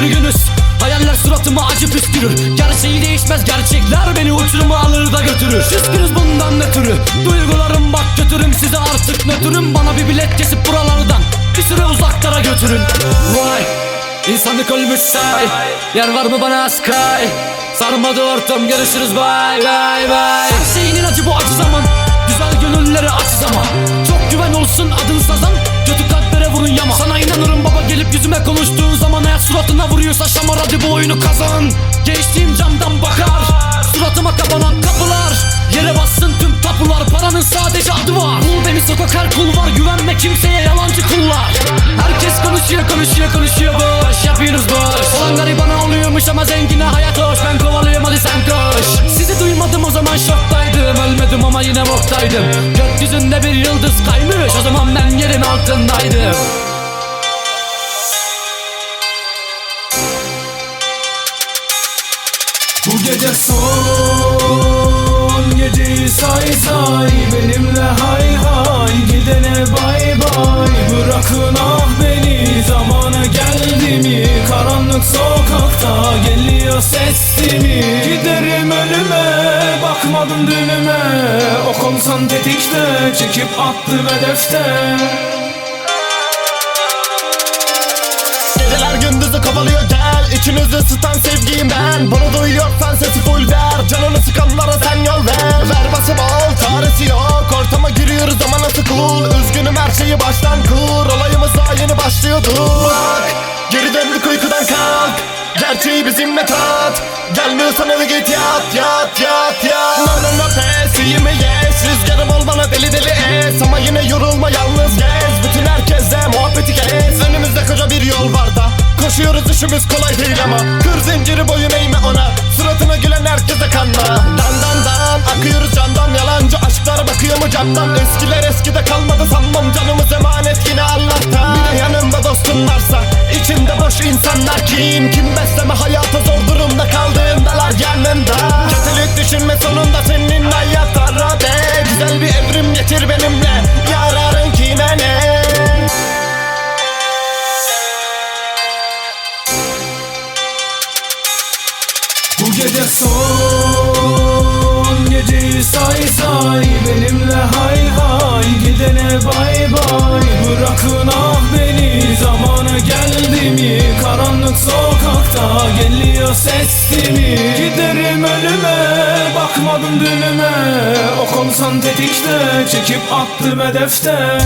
sürgünüz. Hayaller suratıma acı püskürür. Gerçeği değişmez, gerçekler beni uçuruma alır da götürür. Üzgünüz bundan ötürü, duygularım bak götürüm. Size artık nötrüm, bana bir bilet kesip buralardan bir süre uzaklara götürün. Vay, insanlık ölmüş say. Yer var mı bana Sky? Sarmadı ortam, görüşürüz bye bye bye. Her şeyin ilacı bu acı zaman, güzel gönüllere aç zaman. Çok güven olsun adın sazan, kötü kalplere vurun yama. Sana inanırım baba, gelip yüzüme konuştuğun zaman hayat suratına vuruyorsa şamar, hadi bu oyunu kazan. Geçtiğim camdan bakar, suratıma kapanan kapılar. Yere bassın tüm tapular, paranın sadece adı var. Bul beni sokak, her kul var, güvenme kimseye yalancı kullar. Herkes konuşuyor konuşuyor konuşuyor, boş yapıyorsunuz boş. Olan garibana oluyormuş ama zengine hayat hoş. Ben kovalıyorum hadi sen koş. Sizi duymadım o zaman şoktaydım, ölmedim ama yine boktaydım. Gökyüzünde bir yıldız kaymış, o zaman ben yerin altındaydım. Bu gece son geceyi say say, benimle hay hay, gidene bay bay. Bırakın ah beni, zamanı geldi mi? Karanlık sokakta geliyor sesimi. Giderim ölüme, bakmadım dünüme. O konsan tetikte, çekip attım hedefte. Geceler gündüzü kovalıyor gel, İçinizi ısıtan sevgiyim ben. Bunu duyuyorsan sesi full ver, canını sıkanlara sen yol ver. Ver bası bol, çaresi yok, ortama giriyoruz ama nasıl cool. Üzgünüm her şeyi baştan kur, olayımız daha yeni başlıyordu. Bak, geri döndük uykudan kalk, gerçeği bizimle tat. Gelmiyorsan eve git yat yat yat yat. No no no pes, iyi mi yes, rüzgarım ol bana deli deli es. Ama yine yorulma, yalnız gez, bütün herkesle muhabbeti kes. Önümüzde koca bir yol var da koşuyoruz, işimiz kolay değil ama. Kır zinciri boyun eğme ona, suratına gülen herkese kanma. Dan dan dan, akıyoruz candan, yalancı aşklar bakıyor mu camdan. Eskiler eskide kalmadı sanmam, canımız emanet yine Allah'tan. Bir de yanımda dostum varsa, içimde boş insanlar kim? Kim besleme hayata zor durumda kaldığındalar yanında. Kötülük düşünme sonunda senin hayat arabe. Güzel bir evrim getir benimle, yararın kime ne? Bu gece son geceyi say say, benimle hay hay, gidene bay bay. Bırakın ah beni, zamanı geldi mi? Karanlık sokakta geliyor sesimi. Giderim ölüme, bakmadım dünüme. O konsan tetikte, çekip attım hedefte.